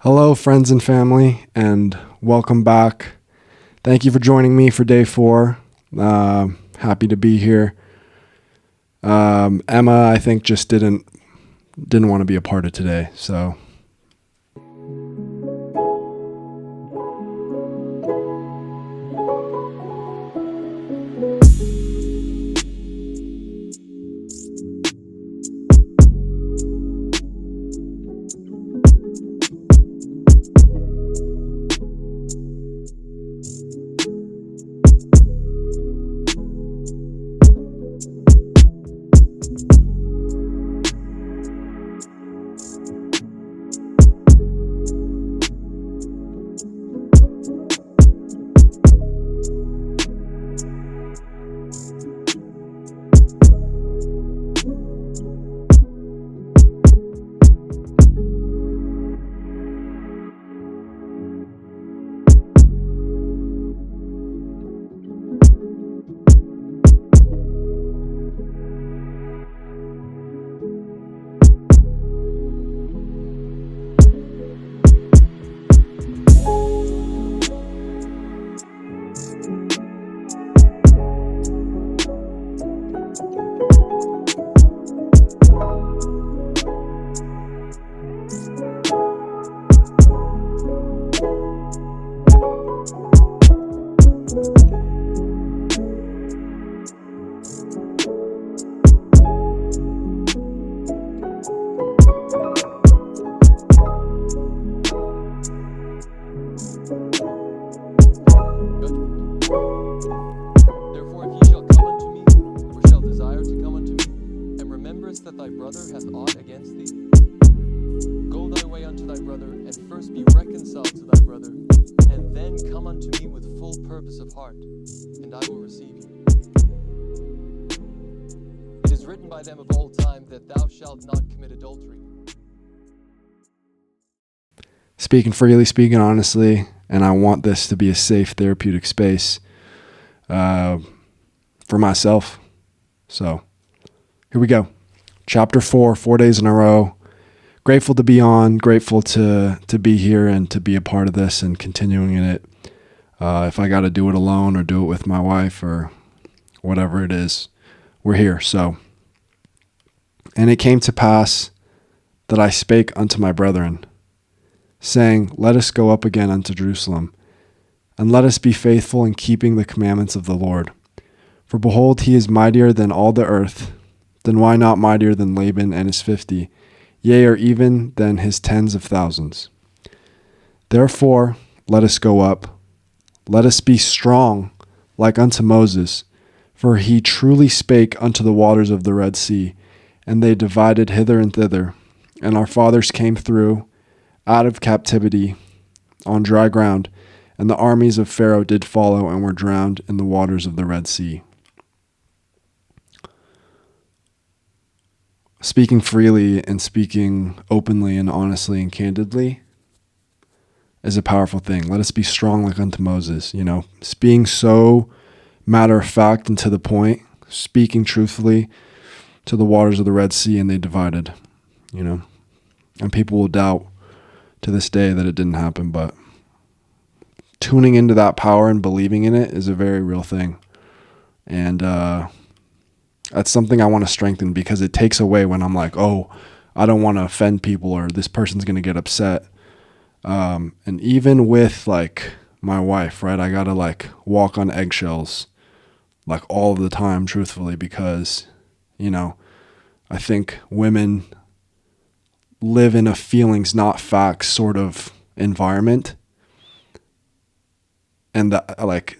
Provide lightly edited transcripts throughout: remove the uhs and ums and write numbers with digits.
Hello, friends and family, and welcome back. Thank you for joining me for day 4. Happy to be here. Emma, I think, just didn't want to be a part of today, so. Therefore, if ye shall come unto me, or shall desire to come unto me, and rememberest that thy brother hath aught against thee, go thy way unto thy brother, and first be reconciled to thy brother, and then come unto me with full purpose of heart, and I will receive you. It is written by them of old time that thou shalt not commit adultery. Speaking freely, speaking honestly, and I want this to be a safe therapeutic space for myself. So here we go. Chapter 4, 4 days in a row. Grateful to be on, grateful to be here and to be a part of this and continuing in it. If I got to do it alone or do it with my wife or whatever it is, we're here. So, and it came to pass that I spake unto my brethren, saying, let us go up again unto Jerusalem, and let us be faithful in keeping the commandments of the Lord. For behold, he is mightier than all the earth. Then why not mightier than Laban and his 50, yea, or even than his tens of thousands? Therefore, let us go up. Let us be strong, like unto Moses. For he truly spake unto the waters of the Red Sea, and they divided hither and thither. And our fathers came through out of captivity on dry ground, and the armies of Pharaoh did follow and were drowned in the waters of the Red Sea. Speaking freely and speaking openly and honestly and candidly is a powerful thing. Let us be strong like unto Moses, being so matter of fact and to the point, speaking truthfully to the waters of the Red Sea, and they divided, and people will doubt to this day that it didn't happen, but tuning into that power and believing in it is a very real thing. And that's something I want to strengthen, because it takes away when I'm like, oh, I don't want to offend people or this person's going to get upset. And even with like my wife, right, I got to like walk on eggshells like all of the time, truthfully, because, I think women live in a feelings, not facts sort of environment. And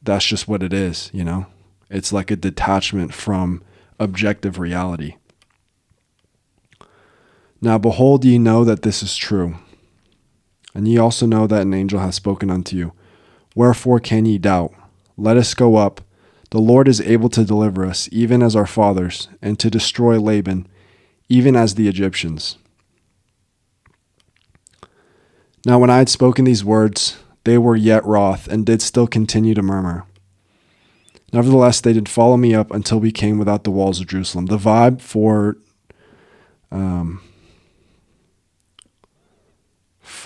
that's just what it is, It's like a detachment from objective reality. Now behold, ye know that this is true. And ye also know that an angel hath spoken unto you. Wherefore can ye doubt? Let us go up. The Lord is able to deliver us, even as our fathers, and to destroy Laban, even as the Egyptians. Now when I had spoken these words, they were yet wroth, and did still continue to murmur. Nevertheless, they did follow me up until we came without the walls of Jerusalem. The vibe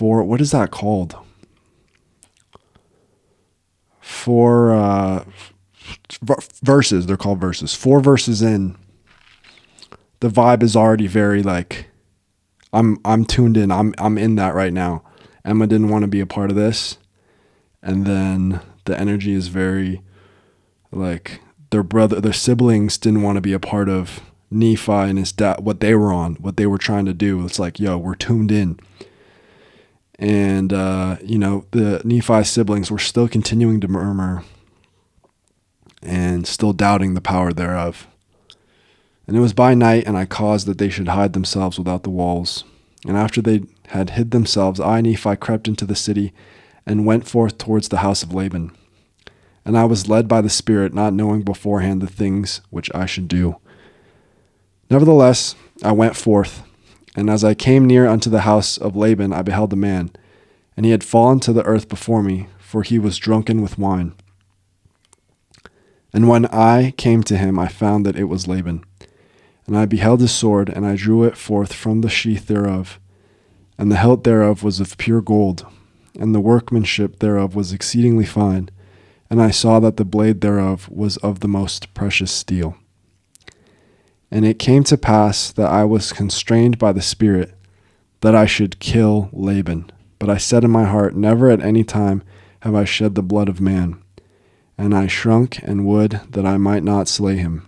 what is that called? Four verses. They're called verses. 4 verses in, the vibe is already very like, I'm tuned in. I'm in that right now. Emma didn't want to be a part of this. And then the energy is very like their siblings didn't want to be a part of Nephi and his dad, what they were on, what they were trying to do. It's like, yo, we're tuned in. And, the Nephi siblings were still continuing to murmur and still doubting the power thereof. And it was by night, and I caused that they should hide themselves without the walls. And after they had hid themselves, I, Nephi, crept into the city and went forth towards the house of Laban. And I was led by the Spirit, not knowing beforehand the things which I should do. Nevertheless, I went forth, and as I came near unto the house of Laban, I beheld a man, and he had fallen to the earth before me, for he was drunken with wine. And when I came to him, I found that it was Laban. And I beheld his sword, and I drew it forth from the sheath thereof. And the hilt thereof was of pure gold, and the workmanship thereof was exceedingly fine. And I saw that the blade thereof was of the most precious steel. And it came to pass that I was constrained by the Spirit that I should kill Laban. But I said in my heart, never at any time have I shed the blood of man. And I shrunk and would that I might not slay him.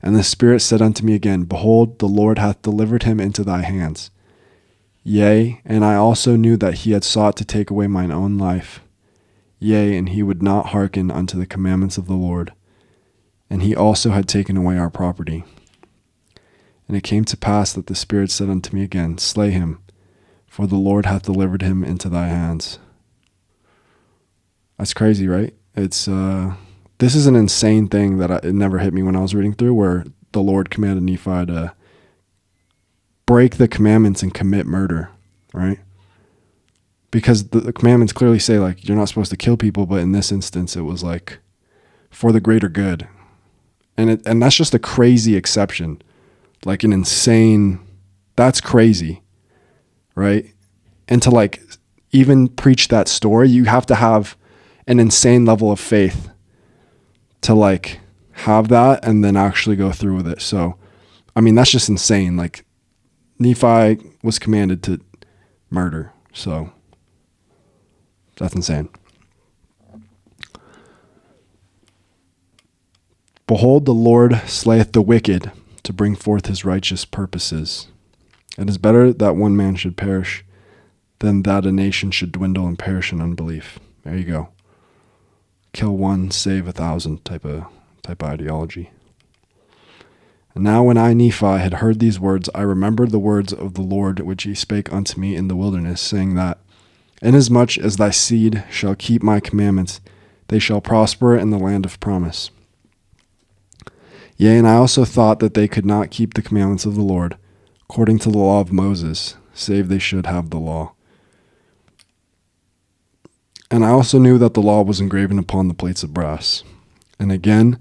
And the Spirit said unto me again, behold, the Lord hath delivered him into thy hands. Yea, and I also knew that he had sought to take away mine own life. Yea, and he would not hearken unto the commandments of the Lord. And he also had taken away our property. And it came to pass that the Spirit said unto me again, slay him, for the Lord hath delivered him into thy hands. That's crazy, right? This is an insane thing that it never hit me when I was reading through, where the Lord commanded Nephi to break the commandments and commit murder, right? Because the commandments clearly say, like, you're not supposed to kill people, but in this instance, it was like for the greater good. And that's just a crazy exception, like an insane, that's crazy, right? And to like even preach that story, you have to have an insane level of faith to like have that and then actually go through with it. So, I mean, that's just insane. Like Nephi was commanded to murder. So that's insane. Behold, the Lord slayeth the wicked to bring forth his righteous purposes. It is better that one man should perish than that a nation should dwindle and perish in unbelief. There you go. Kill one, save 1,000 type of ideology. And now when I, Nephi, had heard these words, I remembered the words of the Lord which he spake unto me in the wilderness, saying that, inasmuch as thy seed shall keep my commandments, they shall prosper in the land of promise. Yea, and I also thought that they could not keep the commandments of the Lord, according to the law of Moses, save they should have the law. And I also knew that the law was engraven upon the plates of brass. And again,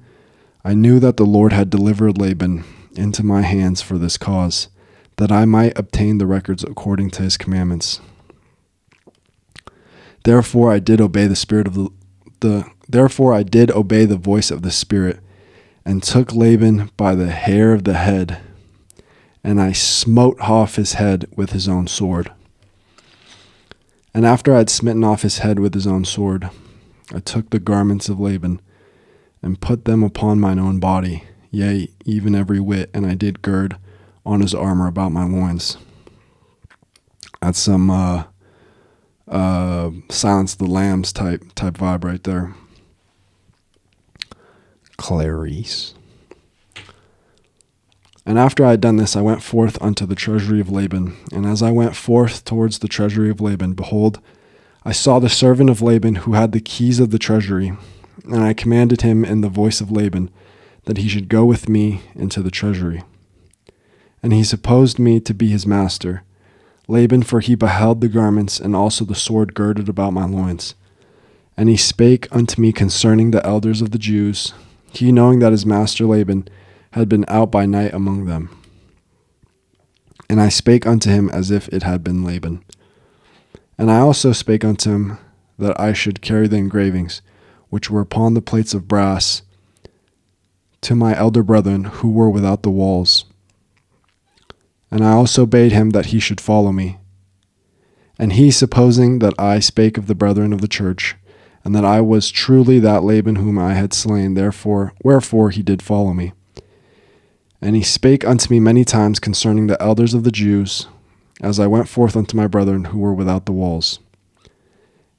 I knew that the Lord had delivered Laban into my hands for this cause, that I might obtain the records according to his commandments. Therefore I did obey the spirit of Therefore I did obey the voice of the Spirit, and took Laban by the hair of the head, and I smote off his head with his own sword. And after I had smitten off his head with his own sword, I took the garments of Laban, and put them upon mine own body, yea, even every whit, and I did gird on his armor about my loins. That's some Silence of the Lambs type vibe right there. Clarice. And after I had done this, I went forth unto the treasury of Laban. And as I went forth towards the treasury of Laban, behold, I saw the servant of Laban who had the keys of the treasury. And I commanded him in the voice of Laban that he should go with me into the treasury. And he supposed me to be his master, Laban, for he beheld the garments and also the sword girded about my loins. And he spake unto me concerning the elders of the Jews, he knowing that his master Laban had been out by night among them. And I spake unto him as if it had been Laban. And I also spake unto him that I should carry the engravings, which were upon the plates of brass, to my elder brethren who were without the walls. And I also bade him that he should follow me. And he, supposing that I spake of the brethren of the church, and that I was truly that Laban whom I had slain, wherefore he did follow me. And he spake unto me many times concerning the elders of the Jews, as I went forth unto my brethren who were without the walls.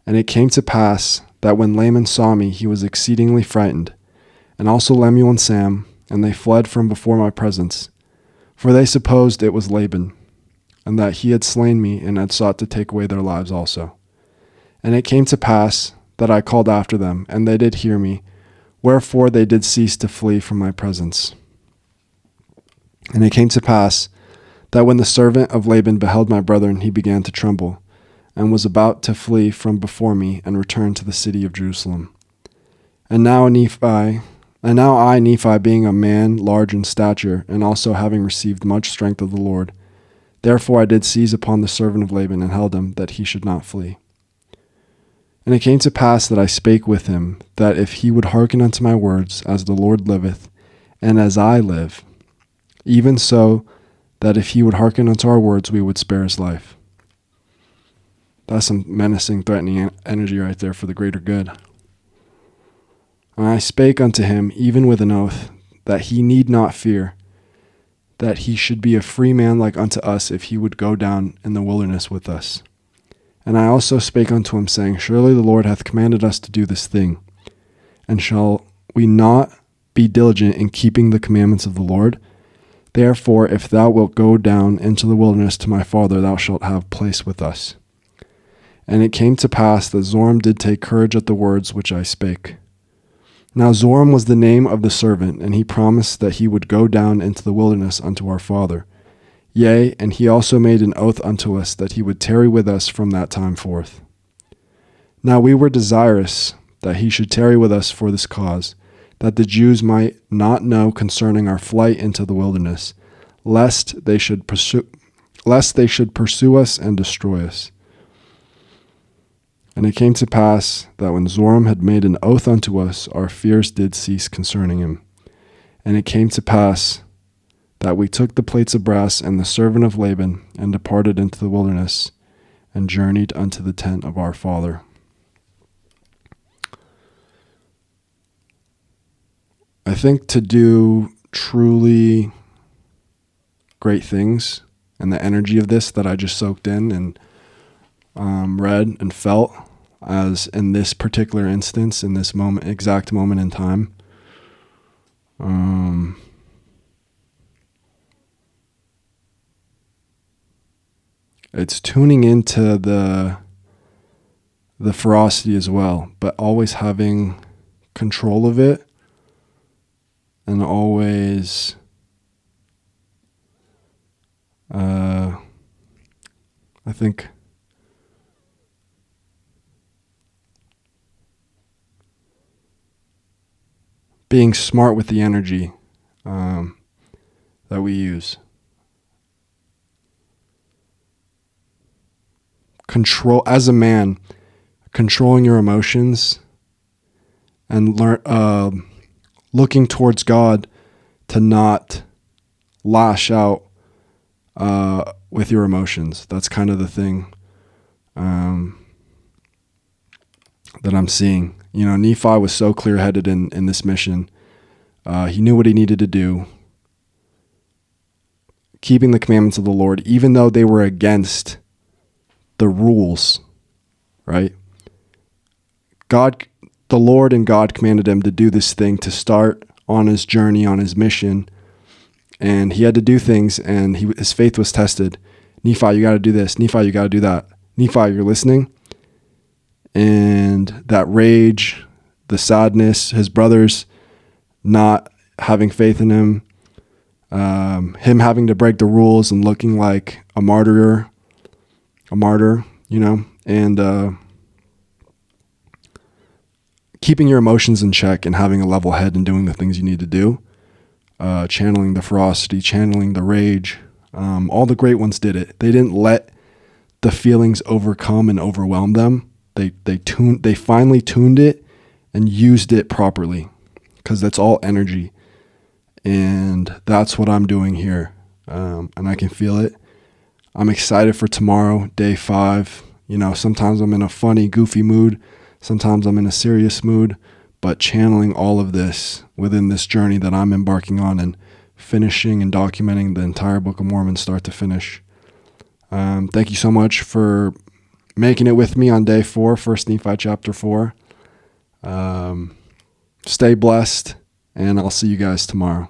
And it came to pass that when Laman saw me, he was exceedingly frightened, and also Lemuel and Sam, and they fled from before my presence, for they supposed it was Laban, and that he had slain me and had sought to take away their lives also. And it came to pass that I called after them, and they did hear me, wherefore they did cease to flee from my presence. And it came to pass that when the servant of Laban beheld my brethren, he began to tremble, and was about to flee from before me, and return to the city of Jerusalem. And now I, Nephi, being a man large in stature, and also having received much strength of the Lord, therefore I did seize upon the servant of Laban, and held him, that he should not flee. And it came to pass that I spake with him, that if he would hearken unto my words, as the Lord liveth, and as I live, even so, that if he would hearken unto our words, we would spare his life. That's some menacing, threatening energy right there for the greater good. And I spake unto him, even with an oath, that he need not fear, that he should be a free man like unto us, if he would go down in the wilderness with us. And I also spake unto him, saying, Surely the Lord hath commanded us to do this thing, and shall we not be diligent in keeping the commandments of the Lord? Therefore, if thou wilt go down into the wilderness to my father, thou shalt have place with us. And it came to pass that Zoram did take courage at the words which I spake. Now Zoram was the name of the servant, and he promised that he would go down into the wilderness unto our father. Yea, and he also made an oath unto us that he would tarry with us from that time forth. Now we were desirous that he should tarry with us for this cause, that the Jews might not know concerning our flight into the wilderness, lest they should pursue us and destroy us. And it came to pass that when Zoram had made an oath unto us, our fears did cease concerning him. And it came to pass that we took the plates of brass and the servant of Laban, and departed into the wilderness, and journeyed unto the tent of our father. I think to do truly great things, and the energy of this that I just soaked in and read and felt, as in this particular instance, in this exact moment in time, it's tuning into the ferocity as well, but always having control of it, and always I think being smart with the energy that we use. Control, as a man, controlling your emotions, and looking towards God to not lash out with your emotions. That's kind of the thing that I'm seeing. You know, Nephi was so clear-headed in this mission. He knew what he needed to do, keeping the commandments of the Lord, even though they were against the rules, right? God, the Lord and God commanded him to do this thing, to start on his journey, on his mission, and he had to do things, and his faith was tested. Nephi, you got to do this. Nephi, you got to do that. Nephi, you're listening? And that rage, the sadness, his brothers not having faith in him, him having to break the rules and looking like a martyr, you know, and keeping your emotions in check and having a level head and doing the things you need to do, channeling the ferocity, channeling the rage, All the great ones did it. They didn't let the feelings overcome and overwhelm them. They finally tuned it and used it properly, because that's all energy. And that's what I'm doing here. And I can feel it. I'm excited for tomorrow, day 5. Sometimes I'm in a funny, goofy mood. Sometimes I'm in a serious mood. But channeling all of this within this journey that I'm embarking on and finishing and documenting the entire Book of Mormon start to finish. Thank you so much for making it with me on day 4, 1 Nephi chapter 4. Stay blessed, and I'll see you guys tomorrow.